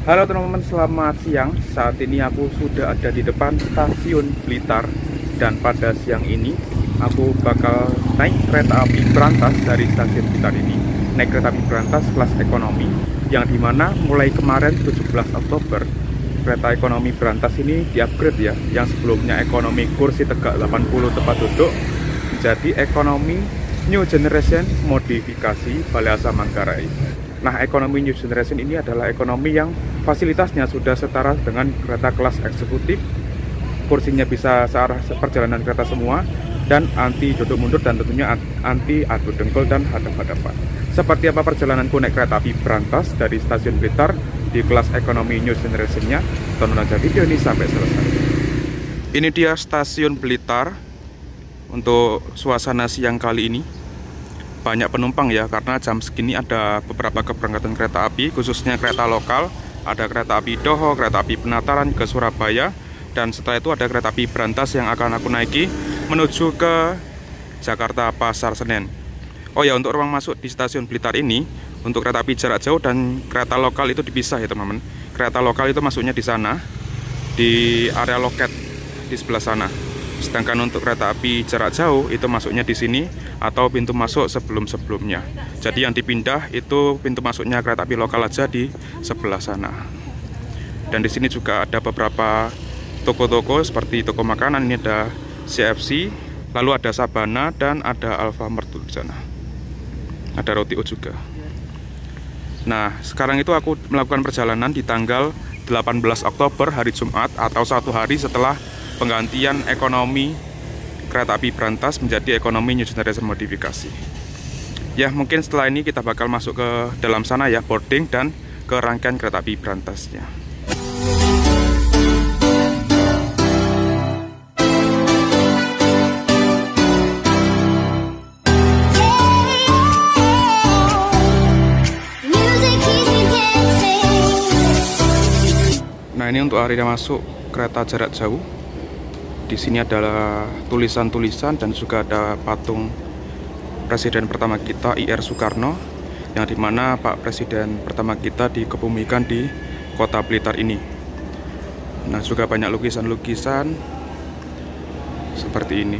Halo teman-teman, selamat siang. Saat ini aku sudah ada di depan stasiun Blitar. Dan pada siang ini aku bakal naik kereta api berantas dari stasiun Blitar ini. Naik kereta api berantas kelas ekonomi, yang dimana mulai kemarin 17 Oktober kereta ekonomi berantas ini di-upgrade ya. Yang sebelumnya ekonomi kursi tegak 80 tempat duduk menjadi ekonomi New Generation modifikasi Balai Asa Manggarai. Nah, ekonomi New Generation ini adalah ekonomi yang fasilitasnya sudah setara dengan kereta kelas eksekutif. Kursinya bisa searah perjalanan kereta semua, dan anti duduk mundur, dan tentunya anti adu dengkul dan hadap-hadapan. Seperti apa perjalananku naik kereta api berantas dari stasiun Blitar di kelas ekonomi New Generation-nya? Tonton aja video ini sampai selesai. Ini dia stasiun Blitar untuk suasana siang kali ini. Banyak penumpang ya, karena jam segini ada beberapa keberangkatan kereta api, khususnya kereta lokal. Ada kereta api Doho, kereta api Penataran ke Surabaya, dan setelah itu ada kereta api berantas yang akan aku naiki menuju ke Jakarta Pasar Senen. Oh ya, untuk ruang masuk di stasiun Blitar ini untuk kereta api jarak jauh dan kereta lokal itu dipisah ya teman-teman. Kereta lokal itu masuknya di sana, di area loket di sebelah sana. Sedangkan untuk kereta api jarak jauh itu masuknya di sini atau pintu masuk sebelum-sebelumnya. Jadi yang dipindah itu pintu masuknya kereta api lokal aja di sebelah sana. Dan di sini juga ada beberapa toko-toko seperti toko makanan. Ini ada CFC, lalu ada Sabana, dan ada Alfamart di sana. Ada Roti O juga. Nah, sekarang itu aku melakukan perjalanan di tanggal 18 Oktober hari Jumat, atau satu hari setelah penggantian ekonomi kereta api berantas menjadi ekonomi New Generation modifikasi. Ya, mungkin setelah ini kita bakal masuk ke dalam sana ya, boarding dan ke rangkaian kereta api berantasnya. Nah, ini untuk area masuk kereta jarak jauh. Di sini adalah tulisan-tulisan dan juga ada patung Presiden pertama kita IR Soekarno, yang dimana Pak Presiden pertama kita dikebumikan di kota Blitar ini. Nah, juga banyak lukisan-lukisan seperti ini,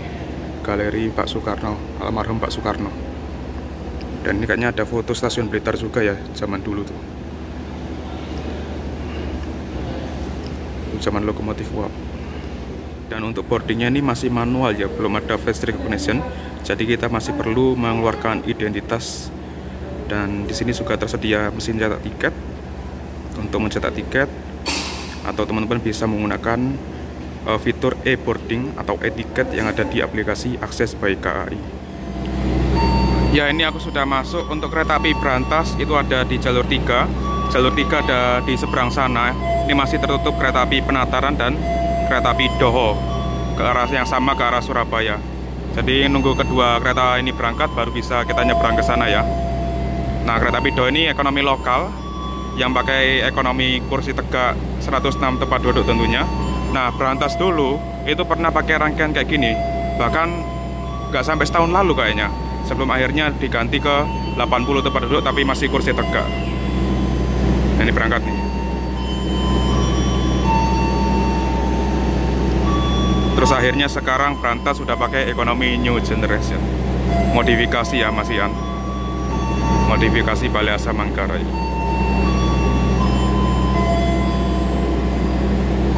galeri Pak Soekarno, almarhum Pak Soekarno. Dan ini kayaknya ada foto stasiun Blitar juga ya, zaman dulu tuh, zaman lokomotif uap. Dan untuk boardingnya ini masih manual ya, belum ada face recognition. Jadi kita masih perlu mengeluarkan identitas. Dan di sini juga tersedia mesin cetak tiket untuk mencetak tiket, atau teman-teman bisa menggunakan fitur e-boarding atau e-tiket yang ada di aplikasi Akses by KAI. Ya, ini aku sudah masuk. Untuk kereta api berantas itu ada di jalur 3. Jalur 3 ada di seberang sana. Ini masih tertutup kereta api Penataran dan kereta api Doho ke arah yang sama, ke arah Surabaya. Jadi nunggu kedua kereta ini berangkat baru bisa kita nyebrang ke sana ya. Nah, kereta api Doho ini ekonomi lokal yang pakai ekonomi kursi tegak 106 tempat duduk tentunya. Nah, berantas dulu itu pernah pakai rangkaian kayak gini, bahkan nggak sampai setahun lalu kayaknya, sebelum akhirnya diganti ke 80 tempat duduk tapi masih kursi tegak. Nah, ini berangkat nih. Terus akhirnya sekarang berantas sudah pakai ekonomi New Generation modifikasi ya, masihan modifikasi Balai Asa Manggarai.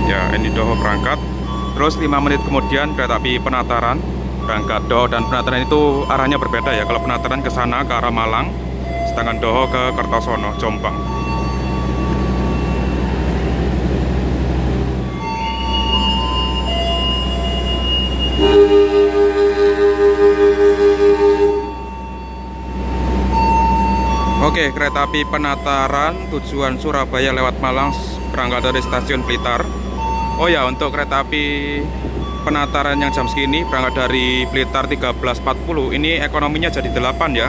Ya, ini Doho berangkat. Terus 5 menit kemudian kereta api Penataran berangkat. Doho dan Penataran itu arahnya berbeda ya. Kalau Penataran ke sana ke arah Malang, sedangkan Doho ke Kertosono, Jombang. Oke, kereta api Penataran tujuan Surabaya lewat Malang berangkat dari stasiun Blitar. Oh ya, untuk kereta api Penataran yang jam segini berangkat dari Blitar 13.40, ini ekonominya jadi 8 ya.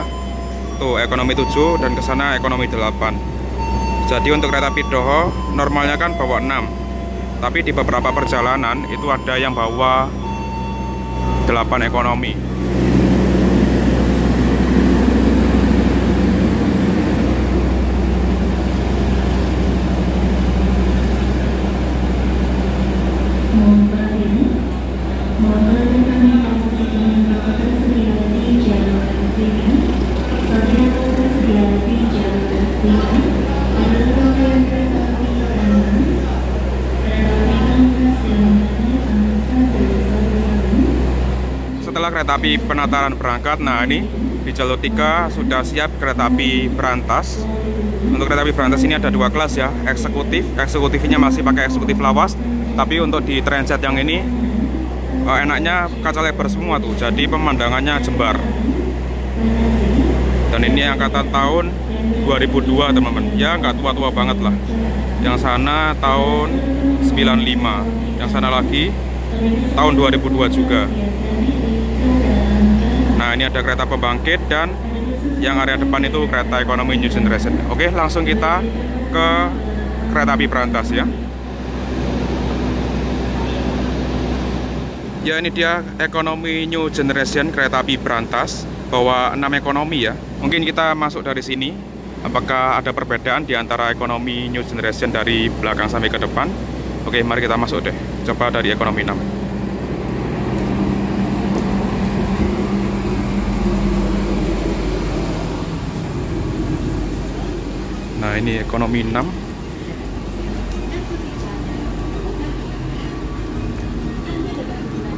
Tuh, ekonomi 7 dan ke sana ekonomi 8. Jadi untuk kereta api Doho normalnya kan bawa 6. Tapi di beberapa perjalanan itu ada yang bawa 8 ekonomi. kereta api penataran berangkat. Nah, ini di jalur 3 sudah siap kereta api berantas. Untuk kereta api berantas ini ada 2 kelas ya, eksekutif. Eksekutifnya masih pakai eksekutif lawas, tapi untuk di transit yang ini enaknya kaca lebar semua tuh, jadi pemandangannya jembar. Dan ini angkatan tahun 2002 teman-teman, ya nggak tua-tua banget lah. Yang sana tahun 95, yang sana lagi tahun 2002 juga. Nah, ini ada kereta pembangkit dan yang area depan itu kereta ekonomi New Generation. Oke, langsung kita ke kereta api berantas ya. Ya, ini dia ekonomi New Generation kereta api berantas, bawa 6 ekonomi ya. Mungkin kita masuk dari sini. Apakah ada perbedaan di antara ekonomi New Generation dari belakang sampai ke depan? Oke, mari kita masuk deh. Coba dari ekonomi 6. Nah, ini ekonomi 6.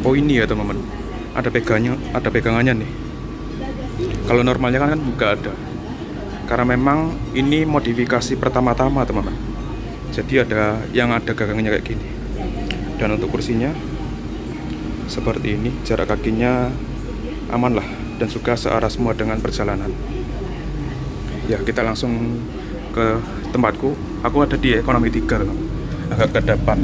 Oh, ini ya teman-teman. Ada pegangannya nih. Kalau normalnya kan nggak ada. Karena memang ini modifikasi pertama-tama teman-teman. Jadi ada yang ada gagangnya kayak gini. Dan untuk kursinya seperti ini, jarak kakinya aman lah, dan juga searah semua dengan perjalanan. Ya, kita langsung ke tempatku. Aku ada di ekonomi 3 teman, agak ke depan.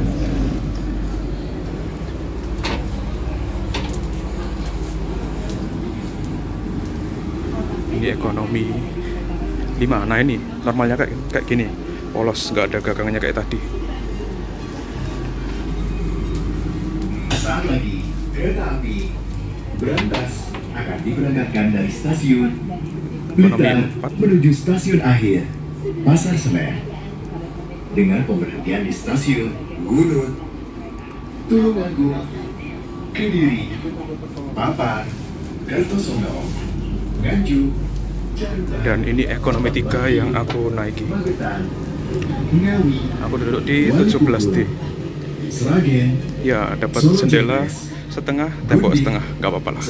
Ini ekonomi 5. Nah, ini normalnya kayak gini, polos, nggak ada gagangannya kayak tadi. Saat lagi kereta api berantas akan diberangkatkan dari stasiun Blitar menuju stasiun akhir Pasar Senen, dengan pemberhentian di stasiun Gunung, Tulungagung, Kediri, Papan, Kertosono, Nganjuk. Dan ini ekonomi 3 yang aku naiki. Aku duduk di 17D. Ya, dapat jendela setengah, tembok setengah, nggak apa-apa lah.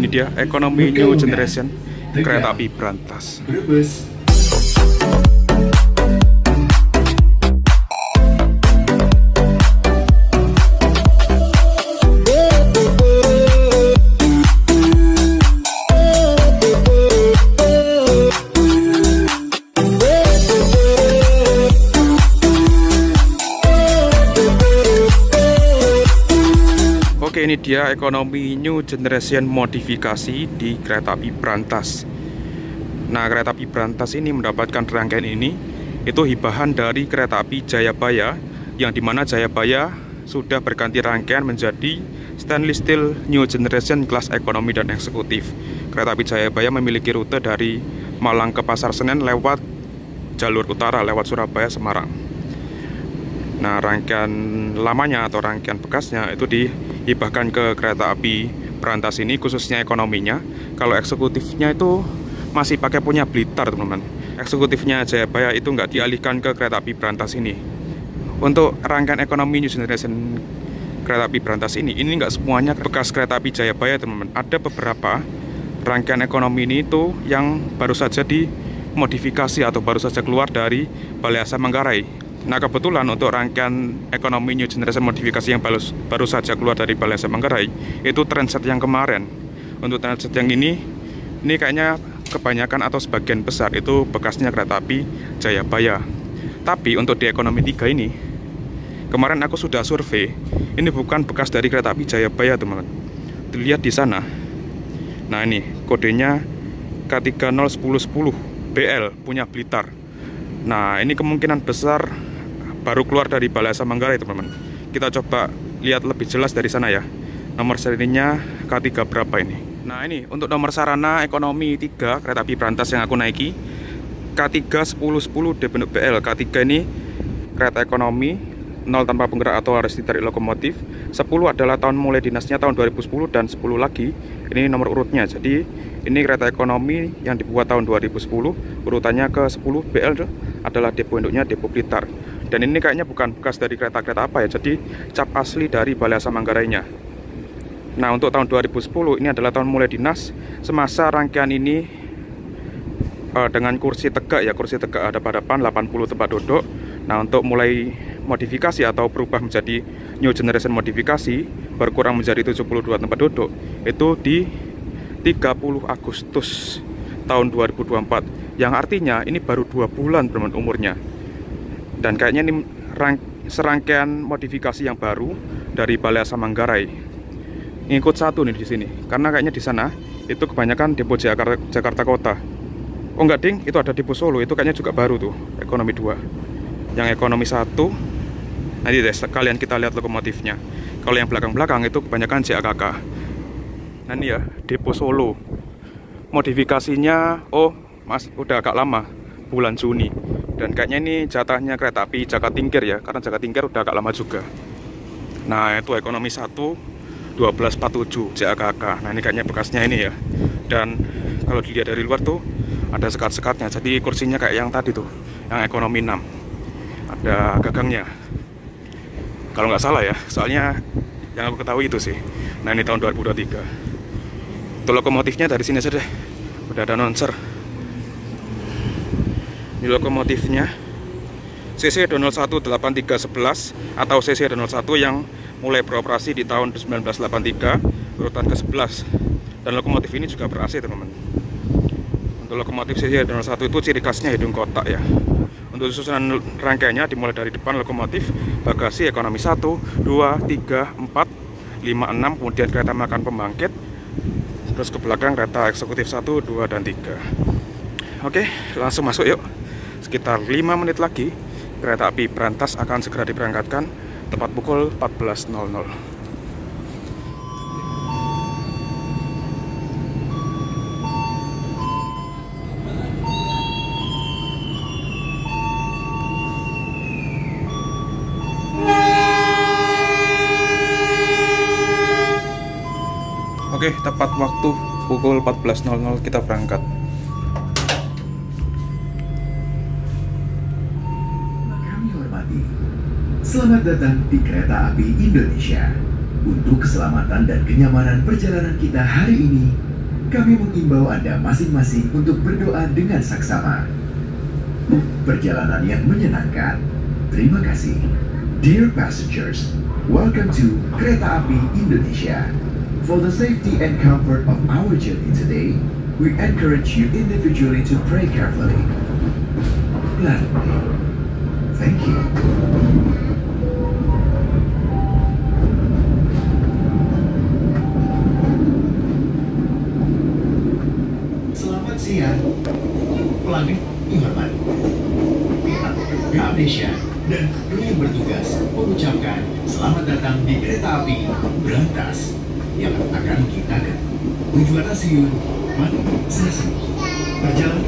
Ini dia ekonomi New Generation kereta api berantas. Oke, ini dia ekonomi New Generation modifikasi di kereta api berantas. Nah, kereta api berantas ini mendapatkan rangkaian ini itu hibahan dari kereta api Jayabaya, yang dimana Jayabaya sudah berganti rangkaian menjadi stainless steel New Generation kelas ekonomi dan eksekutif. Kereta api Jayabaya memiliki rute dari Malang ke Pasar Senen lewat jalur utara, lewat Surabaya, Semarang. Nah, rangkaian lamanya atau rangkaian bekasnya itu dihibahkan ke kereta api berantas ini, khususnya ekonominya. Kalau eksekutifnya itu masih pakai punya Blitar teman-teman. Eksekutifnya Jayabaya itu nggak dialihkan ke kereta api berantas ini. Untuk rangkaian ekonomi New Generation kereta api berantas ini nggak semuanya bekas kereta api Jayabaya teman-teman. Ada beberapa rangkaian ekonomi ini itu yang baru saja dimodifikasi atau baru saja keluar dari Balai Asa Manggarai. Nah, kebetulan untuk rangkaian ekonomi New Generation modifikasi yang baru saja keluar dari Balai Asa Manggarai itu transit yang kemarin. Untuk transit yang ini kayaknya kebanyakan atau sebagian besar itu bekasnya kereta api Jayabaya. Tapi untuk di ekonomi 3 ini, kemarin aku sudah survei, ini bukan bekas dari kereta api Jayabaya teman-teman. Dilihat di sana. Nah, ini kodenya K301010 BL punya Blitar. Nah, ini kemungkinan besar baru keluar dari Balai Asa Manggarai teman-teman. Kita coba lihat lebih jelas dari sana ya. Nomor serinya K3 berapa ini. Nah, ini untuk nomor sarana ekonomi 3 kereta api berantas yang aku naiki, K31010 D bentuk BL. K3 ini kereta ekonomi 0 tanpa penggerak atau harus ditarik lokomotif. 10 adalah tahun mulai dinasnya tahun 2010, dan 10 lagi ini nomor urutnya. Jadi ini kereta ekonomi yang dibuat tahun 2010, urutannya ke 10 BL adalah depo induknya depo Blitar. Dan ini kayaknya bukan bekas dari kereta-kereta apa ya, jadi cap asli dari Balai Asa Manggarainya. Nah, untuk tahun 2010 ini adalah tahun mulai dinas. Semasa rangkaian ini dengan kursi tegak ya, kursi tegak hadap-hadapan 80 tempat duduk. Nah, untuk mulai modifikasi atau berubah menjadi new generation modifikasi, berkurang menjadi 72 tempat duduk, itu di 30 Agustus tahun 2024, yang artinya ini baru 2 bulan teman umurnya. Dan kayaknya ini serangkaian modifikasi yang baru dari Balai Asa Manggarai. Ngikut satu nih di sini, karena kayaknya di sana itu kebanyakan depo Jakarta Kota. Oh enggak ding, itu ada depo Solo, itu kayaknya juga baru tuh, ekonomi 2. Yang ekonomi 1, nanti deh kalian kita lihat lokomotifnya. Kalau yang belakang-belakang itu kebanyakan JAKK. Nah ini ya, depo Solo. Modifikasinya, oh mas, udah agak lama, bulan Juni. Dan kayaknya ini jatahnya kereta api Jakarta Tingkir ya, karena Jakarta Tingkir udah agak lama juga. Nah itu ekonomi 1, 1247 JAKK. Nah ini kayaknya bekasnya ini ya. Dan kalau dilihat dari luar tuh ada sekat-sekatnya, jadi kursinya kayak yang tadi tuh, yang ekonomi 6. Ada gagangnya kalau nggak salah ya, soalnya yang aku ketahui itu sih. Nah ini tahun 2023. Untuk lokomotifnya dari sini saja deh, udah ada announcer. Ini lokomotifnya CC 2018311 atau CC 201 yang mulai beroperasi di tahun 1983, urutan ke-11. Dan lokomotif ini juga ber-AC teman-teman. Untuk lokomotif CC 201 itu ciri khasnya hidung kotak ya. Untuk susunan rangkaiannya dimulai dari depan lokomotif, bagasi ekonomi 1, 2, 3, 4, 5, 6, kemudian kereta makan pembangkit, terus ke belakang kereta eksekutif 1, 2, dan 3. Oke, langsung masuk yuk. Sekitar 5 menit lagi kereta api Brantas akan segera diberangkatkan tepat pukul 14.00. Oke, tepat waktu pukul 14.00 kita berangkat. Kami hormati. Selamat datang di Kereta Api Indonesia. Untuk keselamatan dan kenyamanan perjalanan kita hari ini, kami mengimbau Anda masing-masing untuk berdoa dengan saksama. Perjalanan yang menyenangkan. Terima kasih. Dear passengers, welcome to Kereta Api Indonesia. For the safety and comfort of our journey today, we encourage you individually to pray carefully. Gladly. Thank you. Selamat siang, pelanggan dihormati. Pihak Indonesia dan kru yang bertugas mengucapkan selamat datang di Kereta Api Brantas yang akan kita ke tujuan stasiun Stasiun perjalanan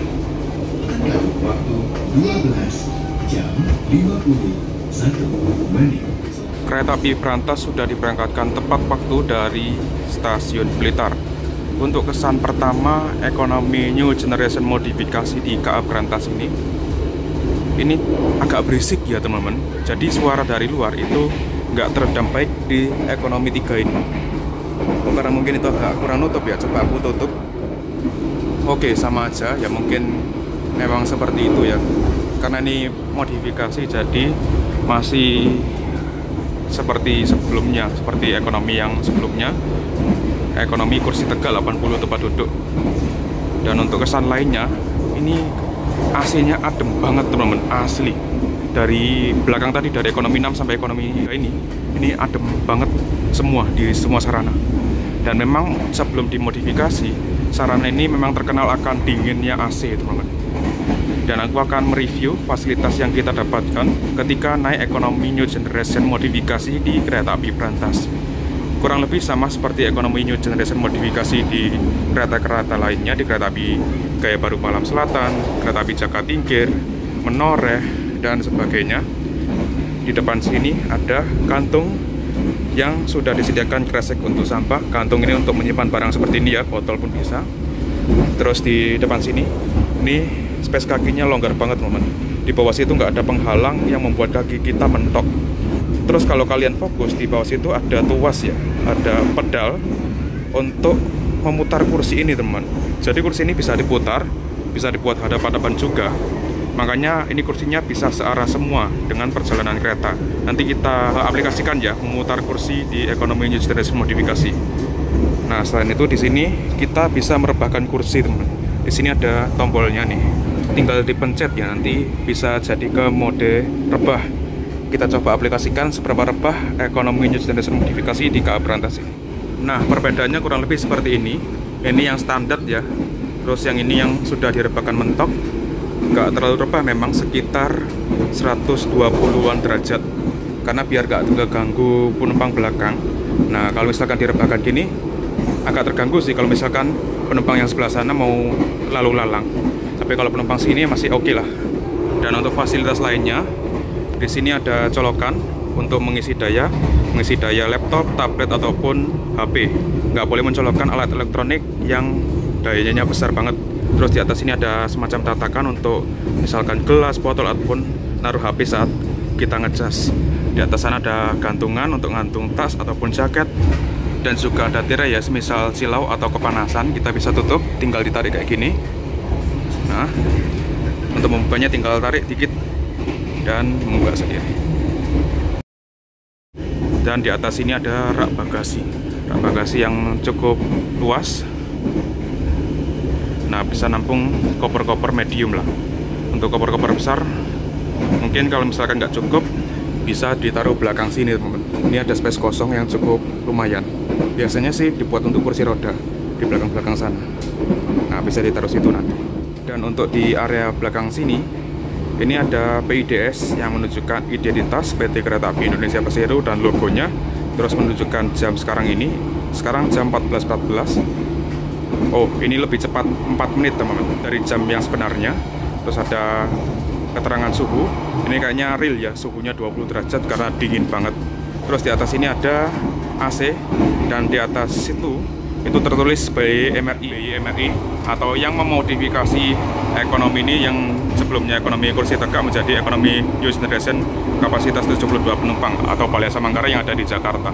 tengah waktu 12:51 menit. Kereta api Brantas sudah diberangkatkan tepat waktu dari stasiun Blitar. Untuk kesan pertama ekonomi new generation modifikasi di KA Brantas ini agak berisik ya teman-teman. Jadi suara dari luar itu nggak teredam baik di ekonomi 3 ini. Karena mungkin itu agak kurang nutup ya, coba aku tutup. Oke, sama aja ya, mungkin memang seperti itu ya, karena ini modifikasi jadi masih seperti sebelumnya, seperti ekonomi yang sebelumnya, ekonomi kursi tegak 80 tempat duduk. Dan untuk kesan lainnya, ini AC-nya adem banget teman-teman, asli. Dari belakang tadi, dari ekonomi 6 sampai ekonomi ini adem banget semua, di semua sarana. Dan memang sebelum dimodifikasi, sarana ini memang terkenal akan dinginnya AC teman-teman. Dan aku akan mereview fasilitas yang kita dapatkan ketika naik ekonomi new generation modifikasi di kereta api Brantas. Kurang lebih sama seperti ekonomi new generation modifikasi di kereta-kereta lainnya, di kereta api Gaya Baru Malam Selatan, kereta api Jakarta Tingkir, Menoreh, dan sebagainya. Di depan sini ada kantung yang sudah disediakan kresek untuk sampah. Kantung ini untuk menyimpan barang seperti ini ya, botol pun bisa. Terus di depan sini, ini space kakinya longgar banget teman-teman. Di bawah situ nggak ada penghalang yang membuat kaki kita mentok. Terus kalau kalian fokus, di bawah situ ada tuas ya, ada pedal untuk memutar kursi ini teman. Jadi kursi ini bisa diputar, bisa dibuat hadap-hadapan juga. Makanya ini kursinya bisa searah semua dengan perjalanan kereta. Nanti kita aplikasikan ya, memutar kursi di ekonomi new generation modifikasi. Nah, selain itu di sini kita bisa merebahkan kursi, teman. Di sini ada tombolnya nih. Tinggal dipencet ya, nanti bisa jadi ke mode rebah. Kita coba aplikasikan seberapa rebah ekonomi new generation modifikasi di KA Brantas ini. Nah, perbedaannya kurang lebih seperti ini. Ini yang standar ya. Terus yang ini yang sudah direbahkan mentok. Nggak terlalu rebah, memang sekitar 120-an derajat, karena biar nggak terganggu penumpang belakang. Nah, kalau misalkan direbahkan gini agak terganggu sih kalau misalkan penumpang yang sebelah sana mau lalu lalang, tapi kalau penumpang sini masih oke lah. Dan untuk fasilitas lainnya, di sini ada colokan untuk mengisi daya laptop, tablet ataupun HP. Nggak boleh mencolokkan alat elektronik yang dayanya besar banget. Terus di atas ini ada semacam tatakan untuk misalkan gelas, botol, ataupun naruh HP saat kita ngecas. Di atas sana ada gantungan untuk ngantung tas ataupun jaket. Dan juga ada tirai ya, semisal silau atau kepanasan kita bisa tutup, tinggal ditarik kayak gini. Nah, untuk membukanya tinggal tarik dikit dan membuka sendiri. Dan di atas ini ada rak bagasi yang cukup luas. Nah, bisa nampung koper-koper medium lah. Untuk koper-koper besar, mungkin kalau misalkan nggak cukup, bisa ditaruh belakang sini, teman-teman. Ini ada space kosong yang cukup lumayan. Biasanya sih dibuat untuk kursi roda di belakang-belakang sana. Nah, bisa ditaruh situ nanti. Dan untuk di area belakang sini, ini ada PIDS yang menunjukkan identitas PT Kereta Api Indonesia Persero dan logonya. Terus menunjukkan jam sekarang ini. Sekarang jam 14.14. Oh, ini lebih cepat 4 menit teman-teman dari jam yang sebenarnya. Terus ada keterangan suhu. Ini kayaknya real ya, suhunya 20 derajat karena dingin banget. Terus di atas ini ada AC, dan di atas itu tertulis BYMRI atau yang memodifikasi ekonomi ini, yang sebelumnya ekonomi kursi tegak menjadi ekonomi new generation kapasitas 72 penumpang atau Balai Asa Manggarai yang ada di Jakarta.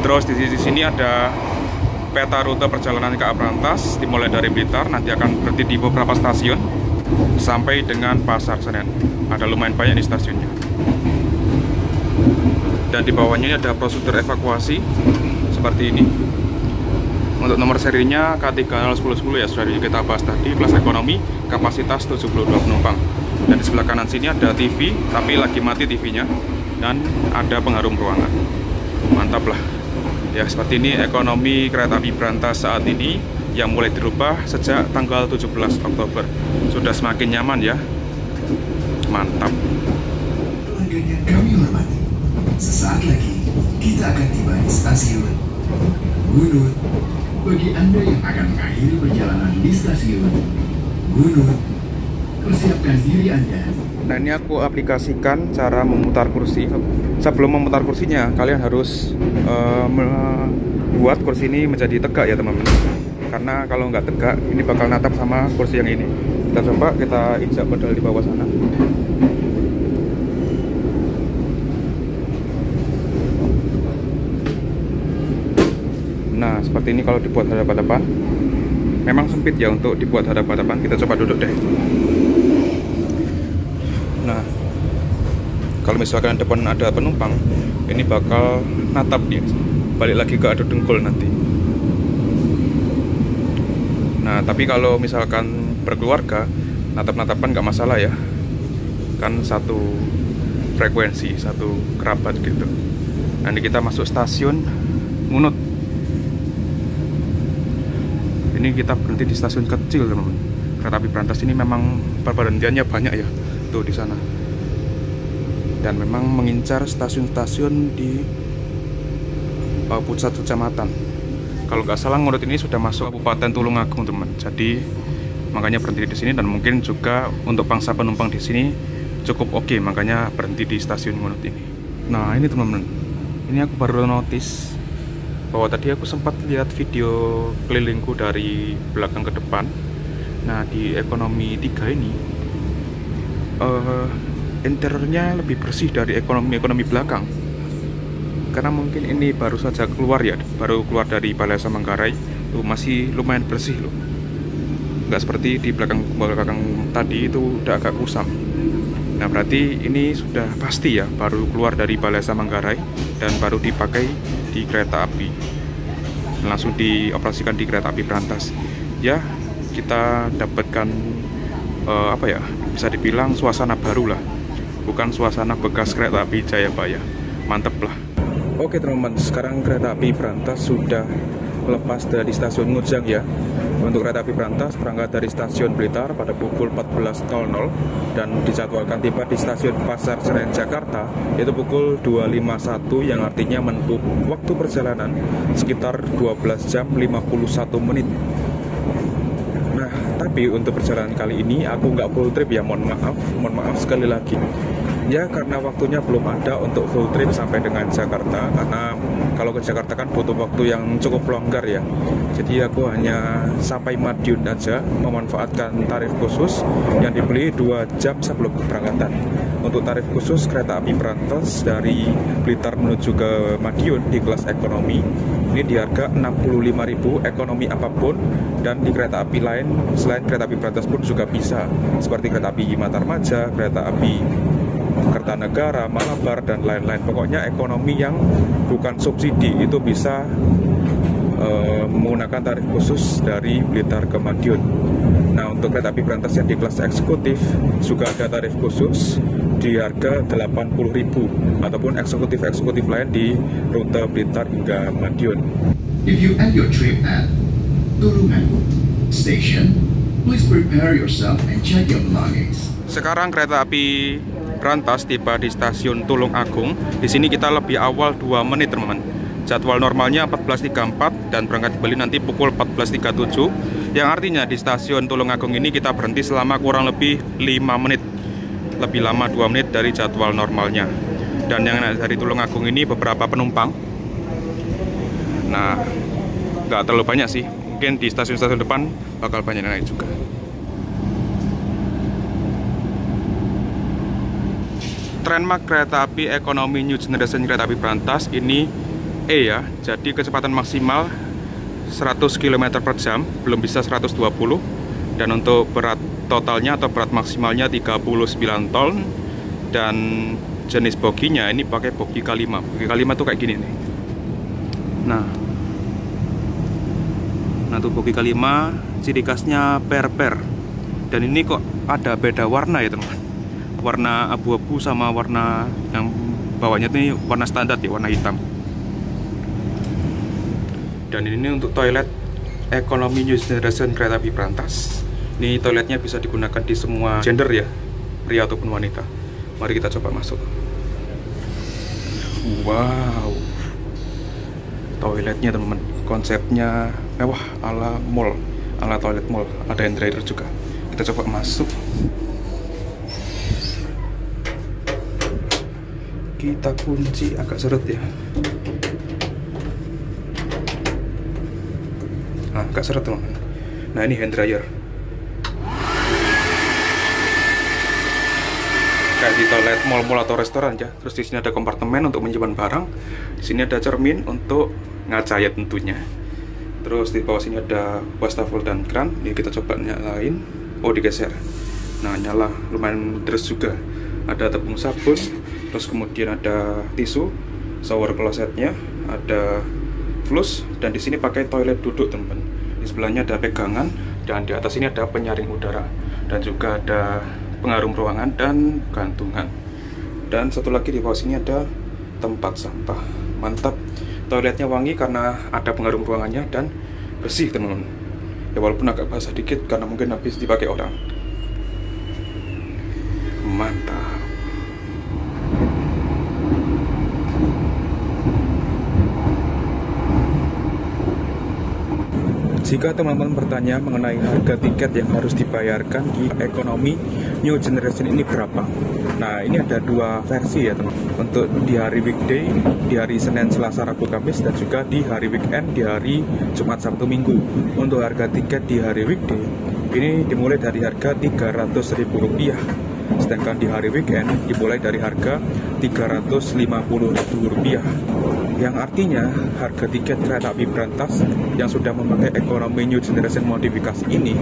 Terus di sini ada peta rute perjalanan KA Brantas, dimulai dari Blitar, nanti akan berhenti di beberapa stasiun sampai dengan Pasar Senen. Ada lumayan banyak di stasiunnya. Dan di bawahnya ini ada prosedur evakuasi seperti ini. Untuk nomor serinya K301010 ya, sudah kita bahas tadi, kelas ekonomi, kapasitas 72 penumpang. Dan di sebelah kanan sini ada TV, tapi lagi mati TV-nya, dan ada pengharum ruangan. Mantap lah. Ya, seperti ini ekonomi Kereta Api Brantas saat ini yang mulai dirubah sejak tanggal 17 Oktober. Sudah semakin nyaman ya. Mantap. Pelanggan yang kami hormati, sesaat lagi kita akan tiba di stasiun Gunung. Bagi Anda yang akan mengakhiri perjalanan di stasiun Gunung, persiapkan diri Anda. Nah, ini aku aplikasikan cara memutar kursi. Sebelum memutar kursinya, kalian harus membuat kursi ini menjadi tegak ya teman-teman. Karena kalau nggak tegak, ini bakal natap sama kursi yang ini. Kita coba, kita injak pedal di bawah sana. Nah, seperti ini kalau dibuat hadap-hadapan. Memang sempit ya untuk dibuat hadap-hadapan. Kita coba duduk deh. Nah, kalau misalkan depan ada penumpang, ini bakal natap dia, balik lagi ke adu dengkul nanti. Nah, tapi kalau misalkan berkeluarga, natap-natapan nggak masalah ya, kan satu frekuensi, satu kerabat gitu. Nanti kita masuk stasiun Ngunut. Ini kita berhenti di stasiun kecil teman-teman. Kereta Api Brantas ini memang perberhentiannya banyak ya, tuh di sana. Dan memang mengincar stasiun-stasiun di pusat kecamatan. Kalau nggak salah Ngunut ini sudah masuk Kabupaten Tulungagung teman. Jadi makanya berhenti di sini, dan mungkin juga untuk pangsa penumpang di sini cukup oke, makanya berhenti di stasiun Ngunut ini. Nah, ini teman-teman, ini aku baru notice bahwa tadi aku sempat lihat video kelilingku dari belakang ke depan. Nah, di ekonomi 3 ini interiornya lebih bersih dari ekonomi belakang. karena mungkin ini baru saja keluar ya, baru keluar dari Balai Desa Manggarai. Tuh masih lumayan bersih loh, nggak seperti di belakang tadi itu udah agak kusam. Nah berarti ini sudah pasti ya baru keluar dari Balai Desa Manggarai dan baru dipakai di kereta api, langsung dioperasikan di kereta api Brantas. Ya kita dapatkan apa ya, bisa dibilang suasana baru lah, bukan suasana bekas kereta api Jayabaya. Mantep lah. Oke teman-teman, sekarang kereta api Brantas sudah lepas dari stasiun Ngujang ya. Untuk kereta api Brantas berangkat dari stasiun Blitar pada pukul 14.00 dan dijadwalkan tiba di stasiun Pasar Senen Jakarta itu pukul 2.51, yang artinya menempuh waktu perjalanan sekitar 12 jam 51 menit. Nah, tapi untuk perjalanan kali ini aku nggak full trip ya, mohon maaf sekali lagi. Ya karena waktunya belum ada untuk full trip sampai dengan Jakarta, karena kalau ke Jakarta kan butuh waktu yang cukup longgar ya. Jadi aku hanya sampai Madiun aja, memanfaatkan tarif khusus yang dibeli 2 jam sebelum keberangkatan. Untuk tarif khusus kereta api Brantas dari Blitar menuju ke Madiun di kelas ekonomi ini di harga 65.000 ekonomi apapun, dan di kereta api lain selain kereta api Brantas pun juga bisa, seperti kereta api Matarmaja, kereta api Kertanegara, Malabar, dan lain-lain. Pokoknya ekonomi yang bukan subsidi itu bisa menggunakan tarif khusus dari Blitar ke Madiun. Nah untuk kereta api Brantas yang di kelas eksekutif juga ada tarif khusus di harga 80.000, ataupun eksekutif lain di rute Blitar hingga Madiun. If you end your trip at Tulungagung Station, please prepare yourself and check your belongings. Sekarang kereta api Brantas tiba di stasiun Tulungagung. Di sini kita lebih awal 2 menit teman-teman. Jadwal normalnya 14.34 dan berangkat kembali nanti pukul 14.37. Yang artinya di stasiun Tulungagung ini kita berhenti selama kurang lebih 5 menit. Lebih lama 2 menit dari jadwal normalnya. Dan yang dari Tulungagung ini beberapa penumpang. Nah, nggak terlalu banyak sih. Mungkin di stasiun-stasiun depan bakal banyak naik juga. Trainmark kereta api ekonomi New Generation kereta api Brantas ini E ya, jadi kecepatan maksimal 100 km per jam, belum bisa 120, dan untuk berat totalnya atau berat maksimalnya 39 ton, dan jenis boginya ini pakai bogi K5. Bogi K5 tuh kayak gini nih. Nah tuh bogi K5 ciri khasnya per-per, dan ini kok ada beda warna ya teman-teman. Warna abu-abu sama warna yang bawahnya ini warna standar ya, warna hitam. Dan ini untuk toilet ekonomi New Generation kereta api Brantas. Ini toiletnya bisa digunakan di semua gender ya, pria ataupun wanita. Mari kita coba masuk. Wow, toiletnya teman-teman, konsepnya mewah ala mall, ala toilet mall. Ada hand dryer juga. Kita coba masuk. Kita kunci, agak seret ya. Nah, agak seret teman-teman. Nah ini hand dryer. Kayak di toilet mall-mall atau restoran ya. Terus di sini ada kompartemen untuk menyimpan barang. Di sini ada cermin untuk ngaca ya tentunya. Terus di bawah sini ada wastafel dan kran. Ini kita coba nyalain. Oh digeser. Nah nyala, lumayan deres juga. Ada tepung sabun. Terus kemudian ada tisu, shower klosetnya, ada flush, dan di sini pakai toilet duduk teman-teman. Di sebelahnya ada pegangan, dan di atas ini ada penyaring udara, dan juga ada pengarum ruangan dan gantungan. Dan satu lagi di bawah sini ada tempat sampah. Mantap, toiletnya wangi karena ada pengarum ruangannya dan bersih teman-teman. Ya walaupun agak basah dikit karena mungkin habis dipakai orang. Mantap. Jika teman-teman bertanya mengenai harga tiket yang harus dibayarkan di ekonomi New Generation ini berapa? Nah, ini ada 2 versi ya teman. Untuk di hari weekday, di hari Senin, Selasa, Rabu, Kamis, dan juga di hari weekend, di hari Jumat, Sabtu, Minggu. Untuk harga tiket di hari weekday, ini dimulai dari harga Rp300.000. Sedangkan di hari weekend dimulai dari harga Rp350.000, yang artinya harga tiket kereta api berantas yang sudah memakai ekonomi New Generation modifikasi ini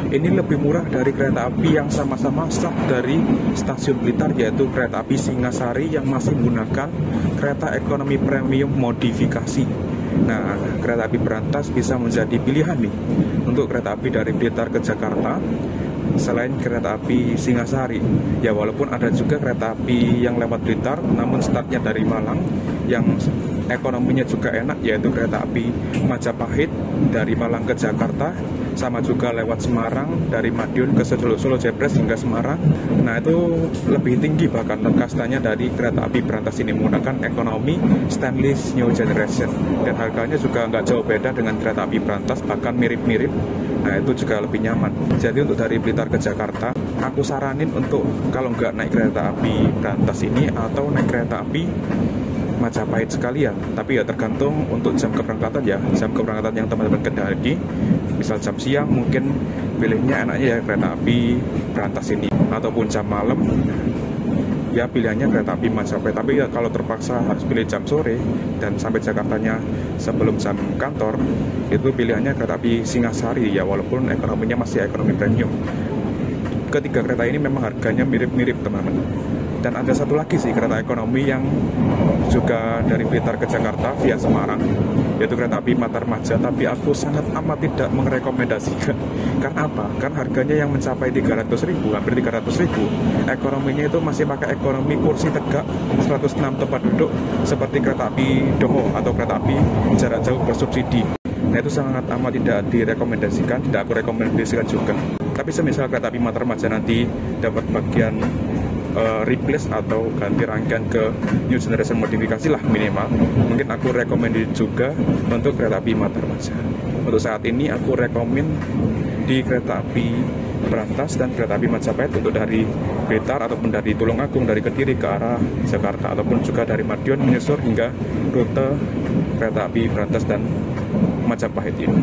lebih murah dari kereta api yang sama-sama start dari stasiun Blitar, yaitu kereta api Singasari yang masih menggunakan kereta ekonomi premium modifikasi. Nah, kereta api berantas bisa menjadi pilihan nih untuk kereta api dari Blitar ke Jakarta selain kereta api Singasari. Ya, walaupun ada juga kereta api yang lewat Blitar namun startnya dari Malang yang ekonominya juga enak, yaitu kereta api Majapahit dari Malang ke Jakarta, sama juga lewat Semarang dari Madiun ke Solo Jepres hingga Semarang. Nah, itu lebih tinggi bahkan kastanya dari kereta api berantas ini, menggunakan ekonomi stainless New Generation, dan harganya juga nggak jauh beda dengan kereta api berantas, bahkan mirip-mirip. Nah, itu juga lebih nyaman. Jadi untuk dari Blitar ke Jakarta, aku saranin untuk kalau nggak naik kereta api berantas ini atau naik kereta api Majapahit sekalian. Tapi ya tergantung untuk jam keberangkatan ya, jam keberangkatan yang teman-teman kendaki. Misal jam siang mungkin pilihnya enaknya ya kereta api berantas ini, ataupun jam malam ya pilihannya kereta api Majapahit. Tapi ya kalau terpaksa harus pilih jam sore dan sampai Jakartanya sebelum jam kantor, itu pilihannya kereta api Singasari ya, walaupun ekonominya masih ekonomi premium. Ketiga kereta ini memang harganya mirip-mirip teman-teman. Dan ada satu lagi sih kereta ekonomi yang juga dari Blitar ke Jakarta via Semarang, yaitu kereta api Matarmaja. Tapi aku sangat amat tidak merekomendasikan. Karena apa? Karena harganya yang mencapai 300.000, hampir 300.000. Ekonominya itu masih pakai ekonomi kursi tegak 106 tempat duduk seperti kereta api Doho atau kereta api jarak jauh bersubsidi. Nah, itu sangat amat tidak direkomendasikan, tidak aku rekomendasikan juga. Tapi semisal kereta api Matarmaja nanti dapat bagian replace atau ganti rangkaian ke New Generation modifikasi lah minimal, mungkin aku rekomendasi juga untuk kereta api Matarmaja. Untuk saat ini aku rekomend di kereta api berantas dan kereta api Majapahit untuk dari Blitar ataupun dari Tulungagung, dari Kediri ke arah Jakarta, ataupun juga dari Madiun menyusur hingga rute kereta api berantas dan Majapahit ini.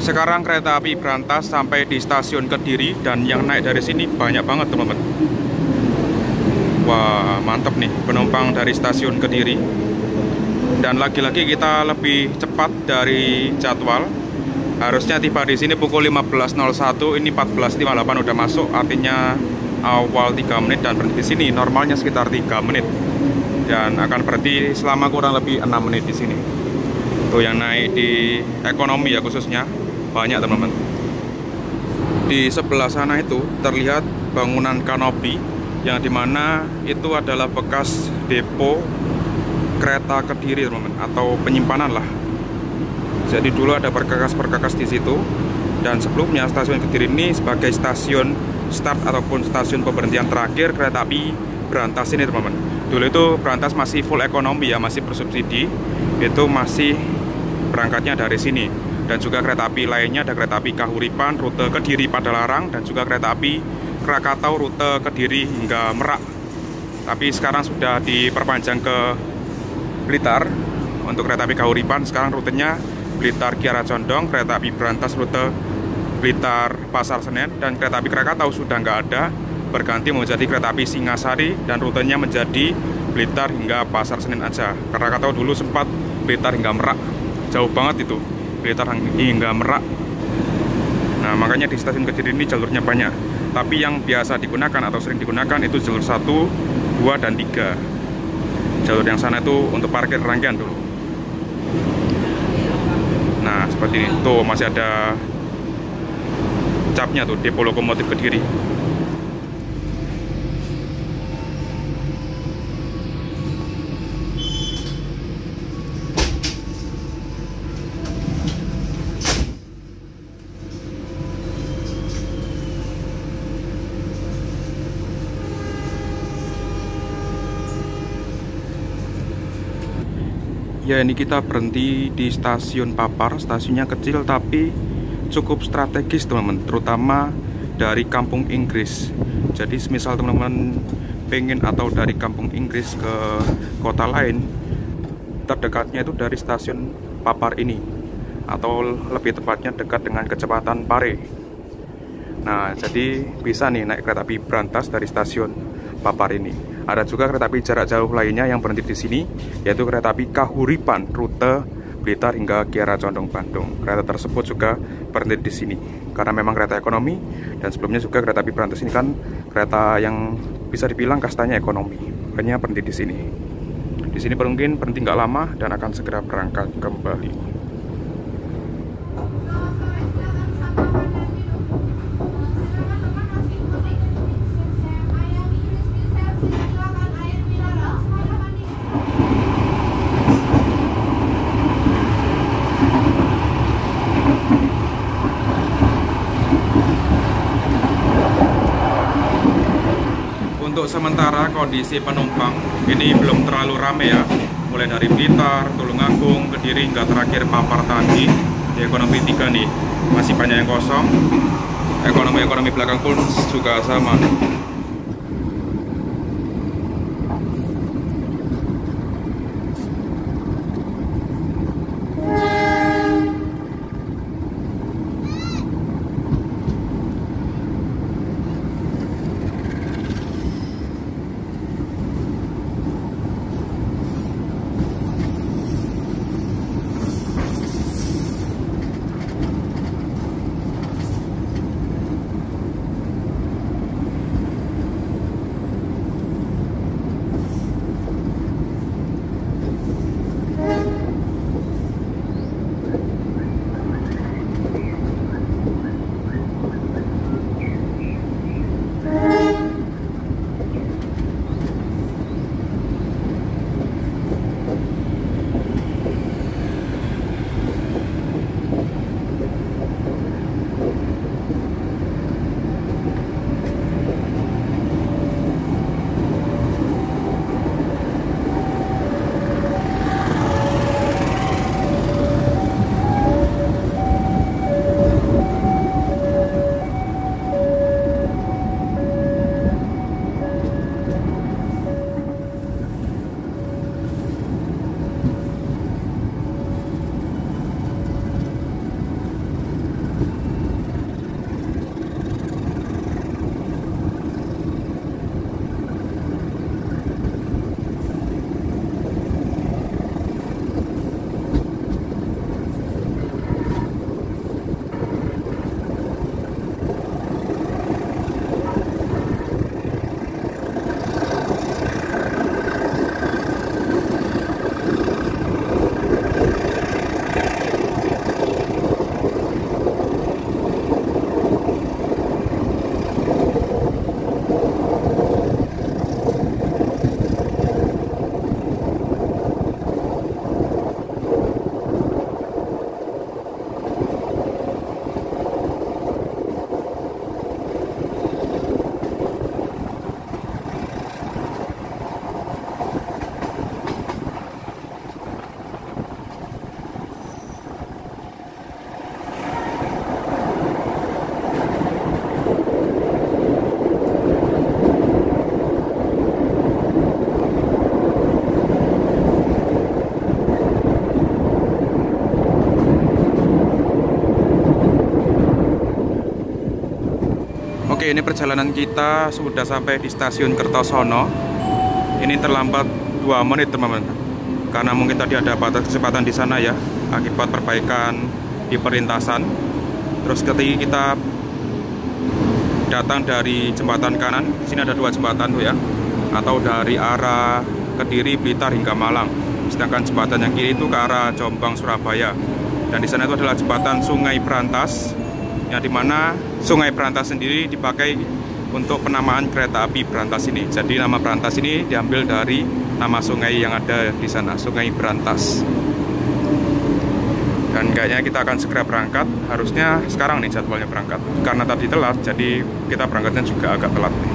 Sekarang kereta api berantas sampai di stasiun Kediri, dan yang naik dari sini banyak banget teman-teman. Wah, mantap nih penumpang dari stasiun Kediri. Dan lagi-lagi kita lebih cepat dari jadwal. Harusnya tiba di sini pukul 15.01, ini 14.58 udah masuk, artinya awal 3 menit dan berhenti di sini. Normalnya sekitar 3 menit. Dan akan berhenti selama kurang lebih 6 menit di sini. Tuh yang naik di ekonomi ya khususnya banyak teman-teman. Di sebelah sana itu terlihat bangunan kanopi yang dimana itu adalah bekas depo kereta Kediri teman-teman, atau penyimpanan lah. Jadi dulu ada perkakas-perkakas di situ, dan sebelumnya stasiun Kediri ini sebagai stasiun start ataupun stasiun pemberhentian terakhir kereta api berantas ini teman-teman. Dulu itu berantas masih full ekonomi ya, masih bersubsidi, itu masih berangkatnya dari sini. Dan juga kereta api lainnya ada kereta api Kahuripan rute Kediri Padalarang, dan juga kereta api Krakatau rute Kediri hingga Merak. Tapi sekarang sudah diperpanjang ke Blitar. Untuk kereta api Kahuripan sekarang rutenya Blitar Kiara Condong, kereta api berantas rute Blitar Pasar Senen, dan kereta api Krakatau sudah nggak ada, berganti menjadi kereta api Singasari dan rutenya menjadi Blitar hingga Pasar Senen aja. Krakatau dulu sempat Blitar hingga Merak, jauh banget itu, Blitar hingga Merak. Nah, makanya di stasiun Kediri ini jalurnya banyak. Tapi yang biasa digunakan atau sering digunakan itu jalur 1, 2, dan 3. Jalur yang sana itu untuk parkir rangkaian dulu. Nah, seperti ini. Tuh, masih ada capnya tuh, depo lokomotif Kediri. Ya, ini kita berhenti di stasiun Papar. Stasiunnya kecil tapi cukup strategis teman-teman, terutama dari Kampung Inggris. Jadi semisal teman-teman pengen atau dari Kampung Inggris ke kota lain, terdekatnya itu dari stasiun Papar ini, atau lebih tepatnya dekat dengan kecepatan Pare. Nah, jadi bisa nih naik kereta api berantas dari stasiun Papar ini. Ada juga kereta api jarak jauh lainnya yang berhenti di sini, yaitu kereta api Kahuripan rute Blitar hingga Kiara Condong Bandung. Kereta tersebut juga berhenti di sini karena memang kereta ekonomi, dan sebelumnya juga kereta api berantas ini kan kereta yang bisa dibilang kastanya ekonomi, makanya berhenti di sini. Di sini mungkin berhenti nggak lama dan akan segera berangkat kembali. Untuk sementara kondisi penumpang ini belum terlalu ramai ya, mulai dari Blitar, Tulungagung, Kediri hingga terakhir Papar tadi. Di ekonomi 3 nih masih banyak yang kosong. Ekonomi belakang pun juga sama. Oke, ini perjalanan kita sudah sampai di stasiun Kertosono. Ini terlambat 2 menit teman-teman, karena mungkin tadi ada batas kecepatan di sana ya, akibat perbaikan di perlintasan. Terus ketika kita datang dari jembatan kanan, di sini ada 2 jembatan tuh ya, atau dari arah Kediri, Blitar hingga Malang. Sedangkan jembatan yang kiri itu ke arah Jombang, Surabaya. Dan di sana itu adalah jembatan Sungai Brantas, yang dimana Sungai Brantas sendiri dipakai untuk penamaan kereta api Brantas ini. Jadi nama Brantas ini diambil dari nama sungai yang ada di sana, Sungai Brantas. Dan kayaknya kita akan segera berangkat. Harusnya sekarang nih jadwalnya berangkat. Karena tadi telat, jadi kita berangkatnya juga agak telat nih.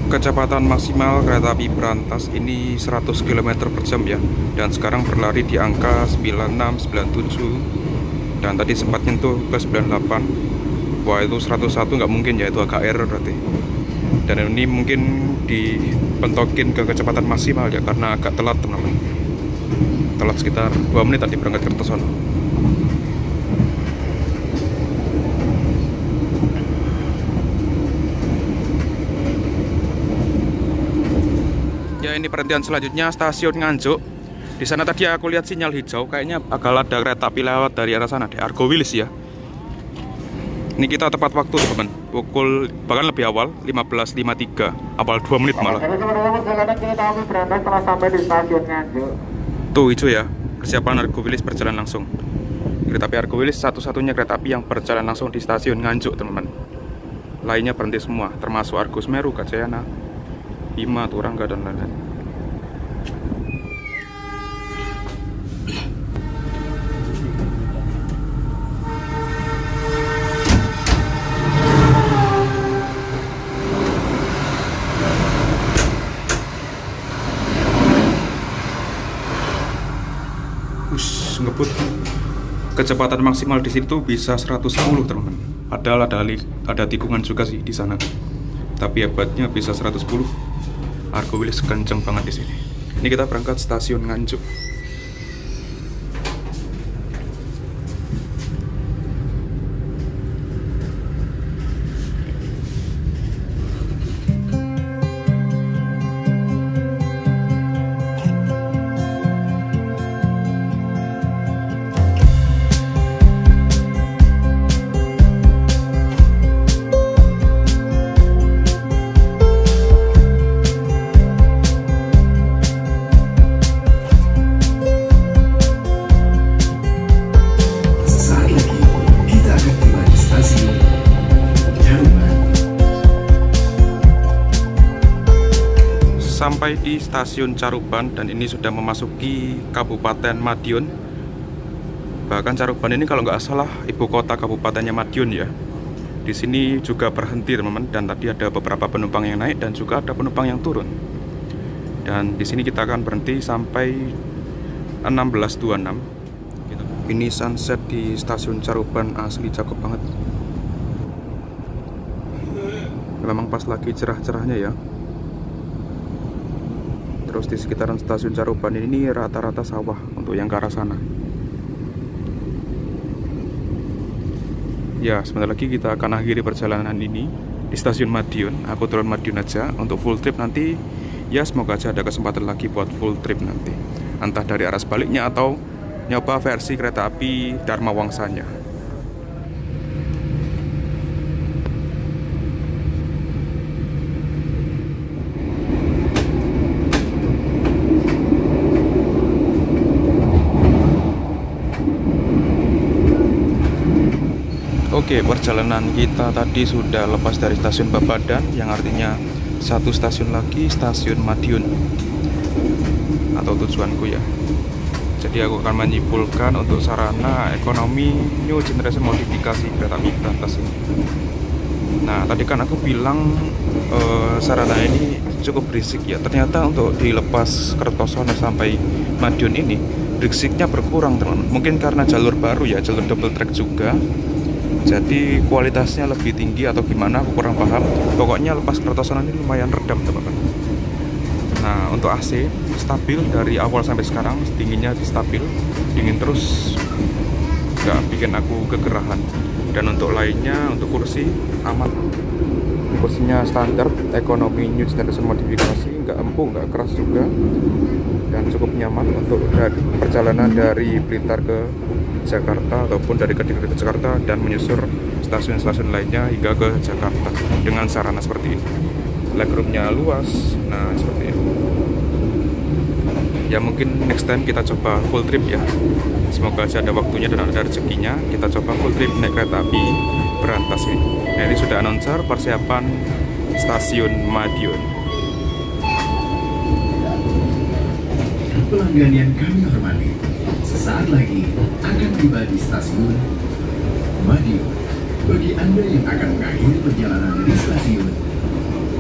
Kecepatan maksimal kereta api Brantas ini 100 km per jam ya. Dan sekarang berlari di angka 96, 97. Dan tadi sempat nyentuh ke 98. Wah, itu 101 nggak mungkin ya, itu agak error berarti. Dan ini mungkin dipentokin ke kecepatan maksimal ya, karena agak telat teman-teman. Telat sekitar 2 menit tadi berangkat ke Kertosono. Ya, ini perhentian selanjutnya stasiun Nganjuk. Di sana tadi aku lihat sinyal hijau, kayaknya bakal ada kereta api lewat dari arah sana deh, Argo Wilis ya. Ini kita tepat waktu teman, pukul bahkan lebih awal, 15.53, awal 2 menit malah. Tuh hijau ya, persiapan Argo Wilis berjalan langsung. Kereta api Argo Wilis satu-satunya kereta api yang berjalan langsung di stasiun Nganjuk teman-teman. Lainnya berhenti semua, termasuk Argo Semeru, Gajayana, Bima, Turangga, dan lain-lain. Ngebut. Kecepatan maksimal di situ bisa 110 teman-teman. Padahal ada tikungan juga sih di sana. Tapi hebatnya bisa 110. Argo Wilis kenceng banget di sini. Ini kita berangkat stasiun Nganjuk. Sampai di stasiun Caruban dan ini sudah memasuki Kabupaten Madiun. Bahkan Caruban ini kalau nggak salah ibu kota kabupatennya Madiun ya. Di sini juga berhenti teman-teman, dan tadi ada beberapa penumpang yang naik dan juga ada penumpang yang turun. Dan di sini kita akan berhenti sampai 16.26. Ini sunset di stasiun Caruban asli cakep banget. Memang pas lagi cerah-cerahnya ya. Terus di sekitaran stasiun Caruban ini rata-rata sawah untuk yang ke arah sana. Ya, sebentar lagi kita akan akhiri perjalanan ini di stasiun Madiun. Aku turun Madiun aja untuk full trip nanti. Ya, semoga aja ada kesempatan lagi buat full trip nanti. Entah dari arah sebaliknya atau nyoba versi kereta api Dharma Wangsanya. Oke, perjalanan kita tadi sudah lepas dari stasiun Babadan, yang artinya satu stasiun lagi, stasiun Madiun atau tujuanku ya. Jadi aku akan menyimpulkan untuk sarana ekonomi new generation modifikasi kereta api Berantas ini. Nah, tadi kan aku bilang sarana ini cukup berisik ya. Ternyata untuk dilepas Kertosono sampai Madiun ini berisiknya berkurang, teman. Mungkin karena jalur baru ya, jalur double track juga. Jadi kualitasnya lebih tinggi atau gimana aku kurang paham. Pokoknya lepas Kertosono ini lumayan redam, teman-teman. Nah, untuk AC stabil dari awal sampai sekarang, dinginnya stabil, dingin terus, nggak bikin aku kegerahan. Dan untuk lainnya, untuk kursi aman, kursinya standar ekonomi new generation modifikasi, nggak empuk, nggak keras juga, dan cukup nyaman untuk perjalanan dari Blitar ke Jakarta ataupun dari Kediri ke Jakarta dan menyusur stasiun-stasiun lainnya hingga ke Jakarta dengan sarana seperti ini. Legroomnya luas, nah seperti ini. Ya mungkin next time kita coba full trip ya. Semoga aja ada waktunya dan ada rezekinya. Kita coba full trip naik kereta api Berantas ini. Nah, ini sudah announcer persiapan stasiun Madiun. Pelanggan yang kami hormati, sesaat lagi akan tiba di stasiun Madiun. Bagi Anda yang akan mengakhiri perjalanan di stasiun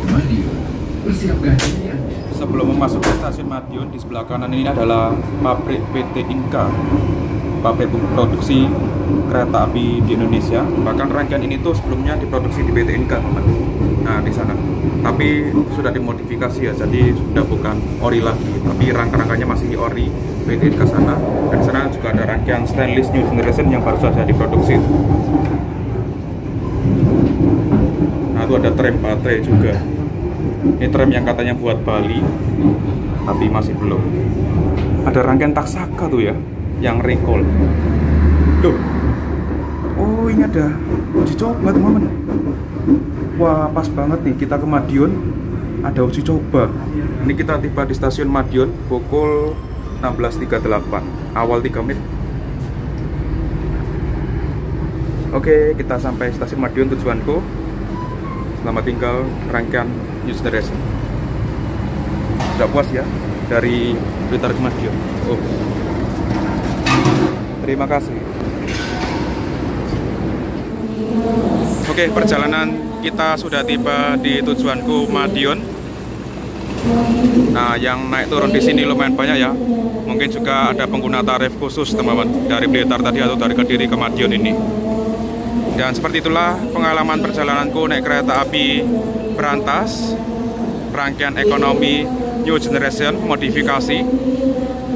Madiun, persiapkan diri Anda. Sebelum memasuki stasiun Madiun, di sebelah kanan ini adalah pabrik PT Inka, pabrik produksi kereta api di Indonesia. Bahkan rangkaian ini tuh sebelumnya diproduksi di PT Inka, teman. Nah, di sana. Tapi sudah dimodifikasi ya, jadi sudah bukan ori lagi, tapi rangka-rangkanya masih ori PT Inka sana. Dan di sana juga ada rangkaian stainless new generation yang baru saja diproduksi. Nah, itu ada tram baterai juga. Ini tram yang katanya buat Bali, tapi masih belum. Ada rangkaian Taksaka tuh ya, yang recall. Duh. Oh, ini ada uji coba, teman-teman. Wah, pas banget nih kita ke Madiun, ada uji coba. Ini kita tiba di stasiun Madiun pukul 16.38, awal 3 menit. Oke, kita sampai stasiun Madiun tujuanku. Selamat tinggal rangkaian new generation. Sudah puas ya dari Blitar ke Madiun. Oh, terima kasih. Oke, perjalanan kita sudah tiba di tujuanku Madiun. Nah, yang naik turun di sini lumayan banyak ya. Mungkin juga ada pengguna tarif khusus, teman-teman, dari Blitar tadi atau dari Kediri ke Madiun ini. Dan seperti itulah pengalaman perjalananku naik kereta api Berantas, rangkaian ekonomi new generation modifikasi.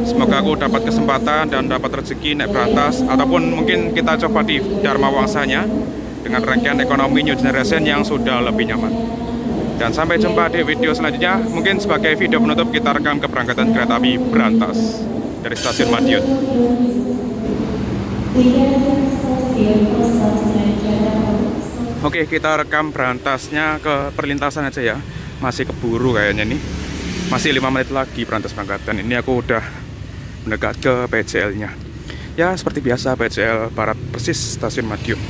Semoga aku dapat kesempatan dan dapat rezeki naik Berantas, ataupun mungkin kita coba di Dharma Wangsanya dengan rangkaian ekonomi new generation yang sudah lebih nyaman. Dan sampai jumpa di video selanjutnya. Mungkin sebagai video penutup kita rekam keberangkatan kereta api Berantas dari stasiun Madiun. Oke, kita rekam Berantasnya ke perlintasan aja ya. Masih keburu kayaknya nih. Masih 5 menit lagi Berantas berangkatan. Ini aku udah mendekat ke PCL-nya. Ya, seperti biasa PCL Barat persis stasiun Madiun.